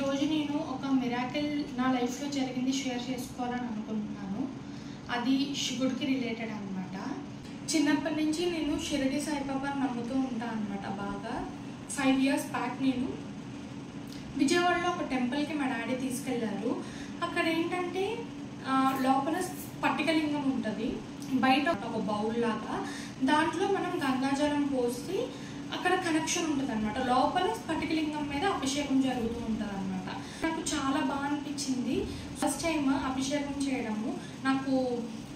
ఈరోజు నేను ఒక మిరాకిల్ నా లైఫ్లో జరిగింది షేర్ చేసుకోవాలని అనుకుంటున్నాను. అది శివుడికి రిలేటెడ్ అనమాట. చిన్నప్పటి నుంచి నేను షిరిడి సాయిబాబాని నమ్ముతూ ఉంటాను అనమాట. బాగా 5 years బ్యాక్ నేను విజయవాడలో ఒక టెంపుల్కి మా డాడీ తీసుకెళ్లారు. అక్కడ ఏంటంటే లోపల పట్టికలింగం ఉంటుంది, బయట ఒక బౌల్ లాగా, దాంట్లో మనం గంగాజలం పోసి అక్కడ కనెక్షన్ ఉంటుంది అనమాట. లోపల స్ఫటికలింగం మీద అభిషేకం జరుగుతూ ఉంటుంది అనమాట. నాకు చాలా బాగా అనిపించింది. ఫస్ట్ టైం అభిషేకం చేయడము నాకు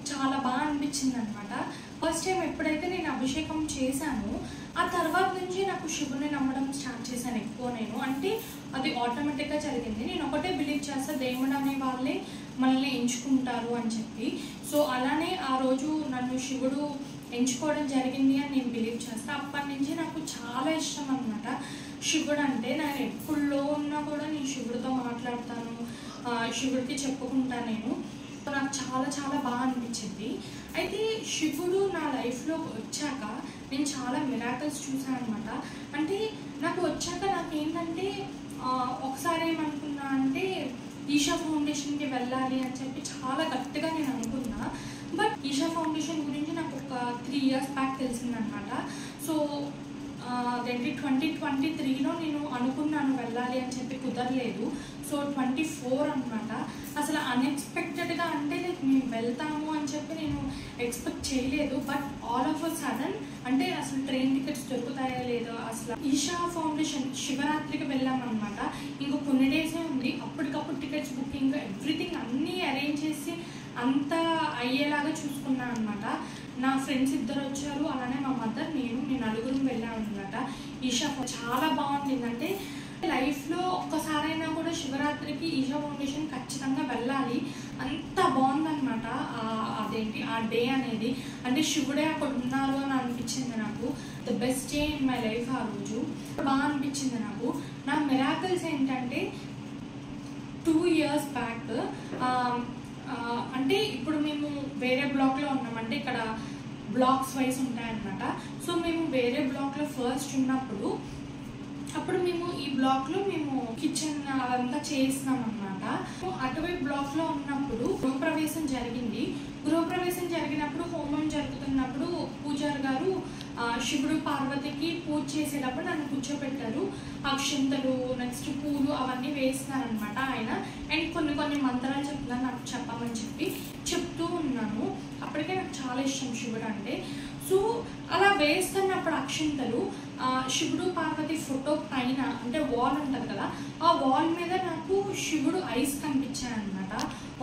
చాలా బాగా అనిపించింది అనమాట. ఫస్ట్ టైం ఎప్పుడైతే నేను అభిషేకం చేశానో ఆ తర్వాత నుంచి నాకు శివుని నమ్మడం స్టార్ట్ చేశాను ఎక్కువ. నేను అంటే అది ఆటోమేటిక్గా జరిగింది. నేను ఒకటే బిలీవ్ చేస్తా, దేవుడు అనే వాళ్ళే మనల్ని ఎంచుకుంటారు అని చెప్పి. సో అలానే ఆ రోజు నన్ను శివుడు ఎంచుకోవడం జరిగింది అని నేను బిలీవ్ చేస్తాను. అప్పటి నుంచి నాకు చాలా ఇష్టం అనమాట శివుడు అంటే. నేను ఎప్పుడులో ఉన్నా కూడా నేను శివుడితో మాట్లాడతాను, శివుడికి చెప్పుకుంటాను. నాకు చాలా చాలా బాగా అనిపించింది. అయితే శివుడు నా లైఫ్లో వచ్చాక నేను చాలా మిరాకిల్స్ చూసాను అనమాట. అంటే నాకు వచ్చాక నాకేంటంటే ఒకసారి ఏమనుకున్నా అంటే ఈషా ఫౌండేషన్కి వెళ్ళాలి అని చెప్పి చాలా గట్టిగా నేను అనుకున్నా. బట్ ఈషా ఫౌండేషన్ గురించి నాకు ఒక 3 years బ్యాక్ తెలిసిందనమాట. సో అదేంటి 2023లో నేను అనుకున్నాను వెళ్ళాలి అని చెప్పి, కుదరలేదు. సో 24 అనమాట. అసలు అన్ఎక్స్పెక్టెడ్గా అంటే మేము వెళ్తాము అని చెప్పి నేను ఎక్స్పెక్ట్ చేయలేదు. But all of a sudden అంటే అసలు ట్రైన్ టికెట్స్ దొరుకుతాయా లేదో, అసలు ఈషా ఫౌండేషన్ శివరాత్రికి వెళ్ళామన్నమాట. ఇంకో కొన్ని డేసే ఉంది. అప్పటికప్పుడు టికెట్స్ బుకింగ్ ఎవ్రీథింగ్ అన్నీ అరేంజ్ చేసి అంతా అయ్యేలాగా చూసుకున్నాను అనమాట. నా ఫ్రెండ్స్ 2 వచ్చారు, అలానే మా మదర్, నేను నలుగురు వెళ్ళాను అనమాట. ఈషా చాలా బాగుంటుందంటే లైఫ్లో ఒక్కసారైనా కూడా శివరాత్రికి ఈషా ఫౌండేషన్ ఖచ్చితంగా వెళ్ళాలి. అంత బాగుందనమాట అదేంటి ఆ డే అనేది. అంటే శివుడే అక్కడ ఉన్నారు అని అనిపించింది నాకు. The best day in my life ఆ రోజు. బాగా అనిపించింది నాకు. నా మిరాకిల్స్ ఏంటంటే 2 years బ్యాక్ అంటే ఇప్పుడు మేము వేరే బ్లాక్లో ఉన్నాం. అంటే ఇక్కడ బ్లాక్స్ వైజ్ ఉంటాయన్నమాట. సో మేము వేరే బ్లాక్లో ఫస్ట్ ఉన్నప్పుడు అప్పుడు మేము ఈ బ్లాక్లో మేము కిచెన్ అదంతా చేస్తున్నాం అనమాట. అటువైపు బ్లాక్లో ఉన్నప్పుడు గృహప్రవేశం జరిగింది. గృహప్రవేశం జరిగినప్పుడు హోమం జరుగుతున్నప్పుడు పూజారి గారు శివుడు పార్వతికి పూజ చేసేటప్పుడు నన్ను కూర్చోబెట్టారు. అక్షంతలు, నెక్స్ట్ పూలు అవన్నీ వేస్తున్నారనమాట ఆయన. అండ్ కొన్ని మంత్రాలు చెప్తున్నారు, నాకు చెప్పమని చెప్పి చెప్తూ ఉన్నాను. అప్పటికే నాకు చాలా ఇష్టం శివుడు అంటే. సో అలా వేస్తున్నప్పుడు అక్షంతలు శివుడు పార్వతి ఫోటో పైన అంటే వాల్ ఉంటుంది కదా, ఆ వాల్ మీద నాకు శివుడు ఐస్ కనిపించాయన్నమాట.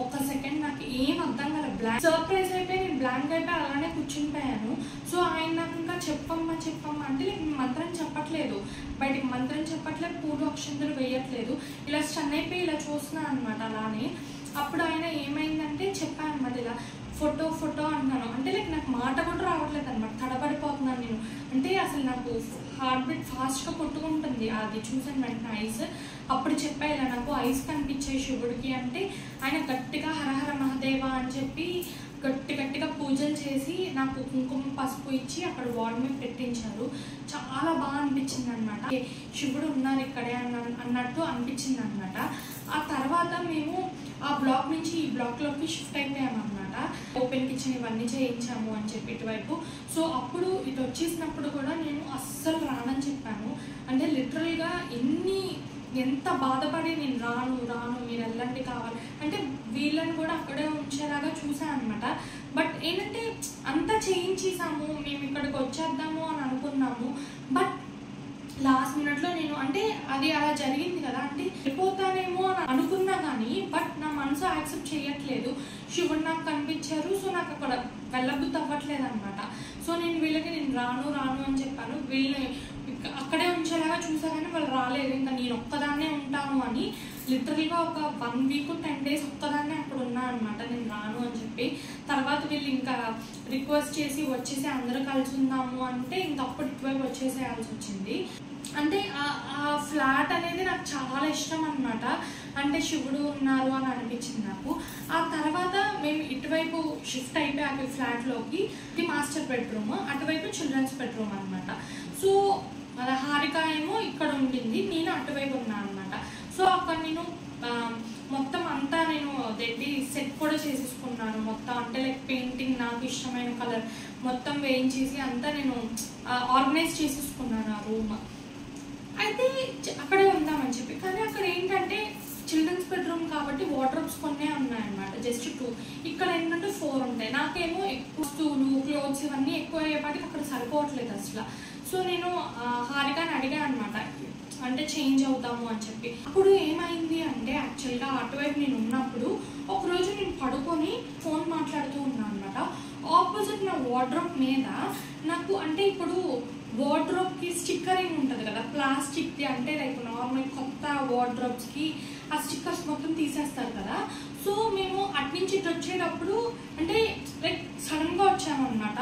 ఒక్క సెకండ్ నాకు ఏం అర్థం కదా, బ్లాంక్ సర్ప్రైజ్ అయిపోయి నేను బ్లాంక్ అయిపోయి అలానే కూర్చునిపోయాను. సో ఆయన నాకు ఇంకా చెప్పమ్మా అంటే నేను మంత్రం చెప్పట్లేదు, బయటికి మంత్రం చెప్పట్లేదు, పూలు అక్షంతలు వేయట్లేదు, ఇలా స్టన్ అయిపోయి ఇలా చూస్తున్నాను అనమాట. అలానే అప్పుడు ఆయన ఏమైందంటే చెప్పాను అనమాట, ఇలా ఫోటో అంటున్నాను. అంటే నాకు మాట కూడా రావట్లేదు అనమాట, తడబడిపోతున్నాను నేను. అంటే అసలు నాకు హార్ట్ బీట్ ఫాస్ట్గా కొట్టుకుంటుంది అది చూసాను వెంటనే ఐస్. అప్పుడు చెప్పా ఇలా నాకు ఐస్ కనిపించాయి శివుడికి అంటే ఆయన గట్టిగా హరహర మహాదేవ అని చెప్పి గట్టిగా పూజలు చేసి నాకు కుంకుమ పసుపు ఇచ్చి అక్కడ వాల్ మీద పెట్టించారు. చాలా బాగా అనిపించింది అనమాట. శివుడు ఉన్నారు ఇక్కడే అన్నట్టు అనిపించింది అనమాట. ఆ తర్వాత మేము ఆ బ్లాక్ నుంచి ఈ బ్లాక్లోకి షిఫ్ట్ అయిపోయామన్నమాట. ఓపెన్ కిచెన్ ఇవన్నీ చేయించాము అని చెప్పి ఇటువైపు. సో అప్పుడు ఇటు వచ్చేసినప్పుడు కూడా నేను అస్సలు రానని చెప్పాను. అంటే లిటరల్గా ఎంత బాధపడి నేను రాను మీరు వెళ్ళండి కావాలి అంటే వీళ్ళని కూడా అక్కడే ఉంచేలాగా చూసాను అనమాట. బట్ ఏంటంటే అంతా చేయించేసాము, మేము ఇక్కడికి వచ్చేద్దాము అని అనుకున్నాము. బట్ లాస్ట్ మినిట్లో నేను అంటే అది అలా జరిగింది కదా, అంటే వెళ్ళిపోతానేమో అని అనుకున్నా కానీ బట్ నా మనసు యాక్సెప్ట్ చేయట్లేదు. శివుడు నాకు కనిపించారు, సో నాకు అక్కడ వెళ్ళబుద్ధి అవ్వట్లేదు అనమాట. సో నేను వీళ్ళకి నేను రాను అని చెప్పాను. వీళ్ళని అక్కడే ఉంచేలాగా చూసా కానీ వాళ్ళు రాలేదు. ఇంకా నేను ఒక్కదాన్నే ఉంటాను అని లిటరల్గా ఒక 1 week 10 days ఒక్కదాన్నే అక్కడ ఉన్నా అనమాట, నేను రాను అని చెప్పి. తర్వాత వీళ్ళు ఇంకా రిక్వెస్ట్ చేసి వచ్చేసి అందరూ కలిసి ఉందాము అంటే ఇంకా అప్పుడు ఇటువైపు వచ్చేసేయాల్సి వచ్చింది. అంటే ఆ ఫ్లాట్ అనేది నాకు చాలా ఇష్టం అనమాట. అంటే శివుడు ఉన్నారు అని అనిపించింది నాకు. ఆ తర్వాత మేము ఇటువైపు షిఫ్ట్ అయిపోయి అటు ఫ్లాట్లోకి, ఇది మాస్టర్ బెడ్రూమ్, అటువైపు చిల్డ్రన్స్ బెడ్రూమ్ అనమాట. సో హారిక ఏమో ఇక్కడ ఉండింది, నేను అటువైపు ఉన్నాను అనమాట. సో అక్కడ నేను మొత్తం అంతా నేను అదేంటి సెట్ కూడా చేసేసుకున్నాను మొత్తం. అంటే లైక్ పెయింటింగ్ నాకు ఇష్టమైన కలర్ మొత్తం వేయించేసి అంతా నేను ఆర్గనైజ్ చేసేసుకున్నాను ఆ రూమ్. అయితే అక్కడే ఉందామని చెప్పి, కానీ అక్కడ ఏంటంటే చిల్డ్రన్స్ బెడ్రూమ్ కాబట్టి వార్డ్రోబ్స్ కొన్నే ఉన్నాయన్నమాట, జస్ట్ 2. ఇక్కడ ఏంటంటే 4 ఉంటాయి. నాకేమో ఎక్కువ వస్తువులు క్లోత్స్ ఇవన్నీ ఎక్కువ అయ్యేపాటికి అక్కడ సరిపోవట్లేదు అసలు. సో నేను హారికని అడిగాను అనమాట, అంటే చేంజ్ అవుతాము అని చెప్పి. అప్పుడు ఏమైంది అంటే యాక్చువల్గా అటువైపు నేను ఉన్నప్పుడు ఒకరోజు నేను పడుకొని ఫోన్ మాట్లాడుతూ ఉన్నాను అనమాట. ఆపోజిట్ నా వార్డ్రోబ్ మీద నాకు అంటే ఇప్పుడు వార్డ్రోబ్కి స్టిక్కరింగ్ ఉంటుంది కదా ప్లాస్టిక్ది, అంటే లైక్ నార్మల్ కొత్త వార్డ్రోబ్స్కి ఆ స్టిక్కర్స్ మొత్తం తీసేస్తారు కదా. సో మేము అట్నుంచి ఇటు వచ్చేటప్పుడు అంటే లైక్ సడన్గా వచ్చామన్నమాట.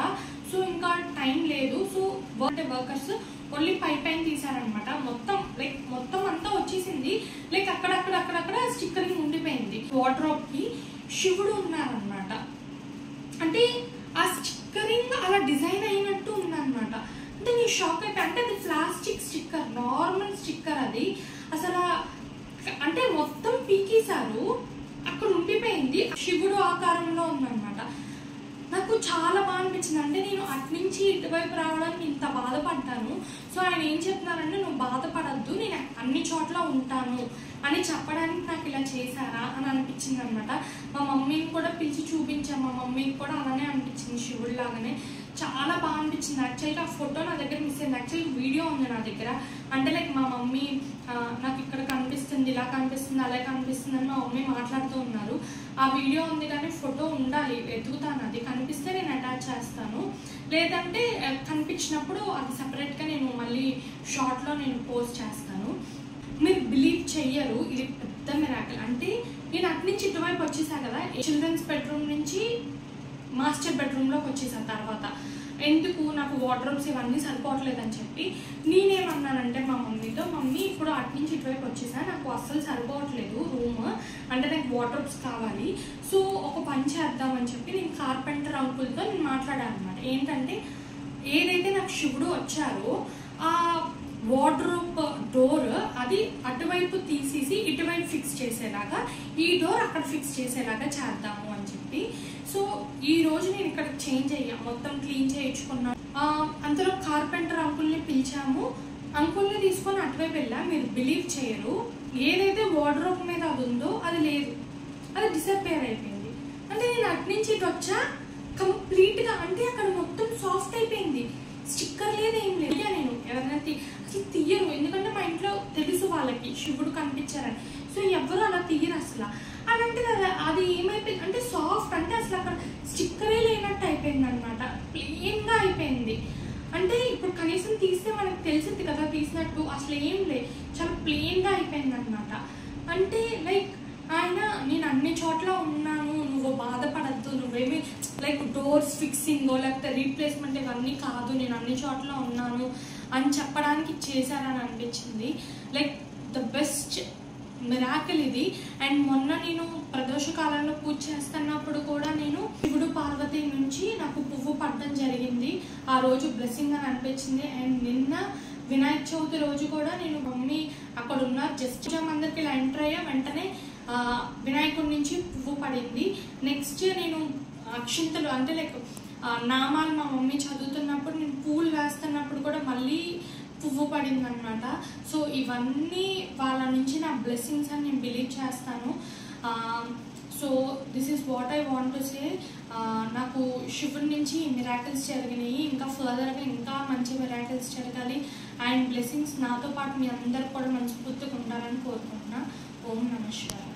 సో ఇంకా టైం లేదు. సో వర్కర్స్ ఓన్లీ పైన తీసారనమాట. మొత్తం అంతా వచ్చేసింది. లైక్ అక్కడక్కడ స్టిక్కరింగ్ ఉండిపోయింది. వార్డ్రోబ్కి శివుడు ఉన్నారనమాట. అంటే ఆ స్టిక్కరింగ్ అలా డిజైన్ అయినట్టు ఉందన్నమాట. అంటే నేను షాక్ అయిపోయి, అంటే అది ప్లాస్టిక్ స్టిక్కర్, నార్మల్ స్టిక్కర్ అది అసలు. అంటే మొత్తం పీకేశారు, అక్కడ ఉండిపోయింది, శివుడు ఆకారంలో ఉందన్నమాట. నాకు చాలా బాగా అనిపించింది. అంటే నేను అట్నుంచి ఇటువైపు రావడానికి ఇంత బాధపడ్డాను. సో ఆయన ఏం చెప్తున్నారంటే నువ్వు బాధపడద్దు, నేను అన్ని చోట్ల ఉంటాను అని చెప్పడానికి నాకు ఇలా చేశారా అని అనిపించింది అనమాట. మా మమ్మీని కూడా పిలిచి చూపించాను, మా మమ్మీకి కూడా అలానే అనిపించింది, శివుడు లాగానే. చాలా బాగా అనిపించింది. యాక్చువల్గా ఆ ఫోటో నా దగ్గర మిస్ అయింది. యాక్చువల్గా వీడియో ఉంది నా దగ్గర. అంటే లైక్ మా మమ్మీ నాకు ఇక్కడ కనిపిస్తుంది, ఇలా కనిపిస్తుంది, అలా కనిపిస్తుంది అని మా మమ్మీ మాట్లాడుతూ ఉన్నారు. ఆ వీడియో ఉంది కానీ ఫోటో ఉండాలి, వెతుకుతాను. అది కనిపిస్తే నేను అటాచ్ చేస్తాను, లేదంటే కనిపించినప్పుడు అది సపరేట్గా నేను మళ్ళీ షార్ట్లో నేను పోస్ట్ చేస్తాను. మీరు బిలీవ్ చెయ్యరు, ఇది పెద్ద మిరాకిల్. అంటే నేను అట్నుంచి ఇటువైపు వచ్చేసాను కదా, చిల్డ్రన్స్ బెడ్రూమ్ నుంచి మాస్టర్ బెడ్రూమ్లోకి వచ్చేసాను. తర్వాత ఎందుకు నాకు వార్డ్రోబ్స్ ఇవన్నీ సరిపోవట్లేదని చెప్పి నేనేమన్నానంటే మా మమ్మీతో, మమ్మీ ఇప్పుడు అట్నుంచి ఇటువైపు వచ్చేసాను, నాకు అస్సలు సరిపోవట్లేదు రూమ్, అంటే నాకు వార్డ్రోబ్స్ కావాలి. సో ఒక పని చేద్దామని చెప్పి నేను కార్పెంటర్ అంకుల్తో నేను మాట్లాడాను అనమాట. ఏంటంటే ఏదైతే నాకు శివుడు వచ్చారో ఆ వార్డ్రోబ్ డోర్ అది అటువైపు తీసేసి ఇటువైపు ఫిక్స్ చేసేలాగా, ఈ డోర్ అక్కడ ఫిక్స్ చేసేలాగా చేద్దాము అని చెప్పి. సో ఈ రోజు నేను ఇక్కడ చేంజ్ అయ్యా, మొత్తం క్లీన్ చేయించుకున్నాను. అంతలో కార్పెంటర్ అంకుల్ని పిలిచాము, అంకుల్ని తీసుకొని అటువైపు వెళ్ళా. మీరు బిలీవ్ చేయరు, ఏదైతే వార్డ్రోబ్ మీద అది ఉందో అది లేదు, అది డిసప్పేర్ అయిపోయింది. అంటే నేను అట్నుంచి ఇటు వచ్చా కంప్లీట్గా, అంటే అక్కడ మొత్తం సాఫ్ట్ అయిపోయింది, స్టిక్కర్ లేదు, ఏం లేదు. నేను ఎవరైనా అసలు తీయరు, ఎందుకంటే మా ఇంట్లో తెలుసు వాళ్ళకి శివుడు కనిపించారని. సో ఎవరు అలా తీయరు అసలు. అదంటే అది ఏమైపోయింది అంటే సాఫ్ట్, అంటే అసలు అక్కడ స్టిక్కరే లేనట్టు అయిపోయింది అనమాట, ప్లెయిన్గా అయిపోయింది. అంటే ఇప్పుడు కనీసం తీస్తే మనకు తెలిసింది కదా తీసినట్టు, అసలు ఏం లేదు, చాలా ప్లెయిన్గా అయిపోయింది అనమాట. అంటే లైక్ ఆయన నేను అన్ని చోట్ల ఉన్నాను, నువ్వు బాధపడద్దు, నువ్వేమి లైక్ డోర్స్ ఫిక్సింగో లేకపోతే రీప్లేస్మెంట్ ఇవన్నీ కాదు, నేను అన్ని చోట్ల ఉన్నాను అని చెప్పడానికి చేశారని అనిపించింది. లైక్ ద బెస్ట్ మిరాకిల్ ఇది. అండ్ మొన్న నేను ప్రదోష కాలంలో పూజ చేస్తున్నప్పుడు కూడా నేను శివుడు పార్వతి నుంచి నాకు పువ్వు పడడం జరిగింది. ఆ రోజు బ్లెస్సింగ్ అని అనిపించింది. అండ్ నిన్న వినాయక చవితి రోజు కూడా నేను మమ్మీ అక్కడ ఉన్నారు, జస్ట్ అందరికి ఇలా ఎంటర్ అయ్యా, వెంటనే వినాయకుడి నుంచి పువ్వు పడింది. నెక్స్ట్ నేను అక్షింతలు అంటే లైక్ నామాలు మా మమ్మీ చదువుతున్నప్పుడు నేను పూలు వేస్తున్నప్పుడు కూడా మళ్ళీ పువ్వు పడింది అనమాట. సో ఇవన్నీ వాళ్ళ నుంచి నా బ్లెస్సింగ్స్ అని నేను బిలీవ్ చేస్తాను. So this is what I want to say. నాకు శివుడి నుంచి మిరాకిల్స్ జరిగినాయి, ఇంకా ఫర్దర్గా ఇంకా మంచి మిరాకిల్స్ జరగాలి. అండ్ బ్లెస్సింగ్స్ నాతో పాటు మీ అందరు కూడా మనస్ఫూర్తిగా ఉండాలని కోరుకుంటున్నా. ఓం నమః శివాయ.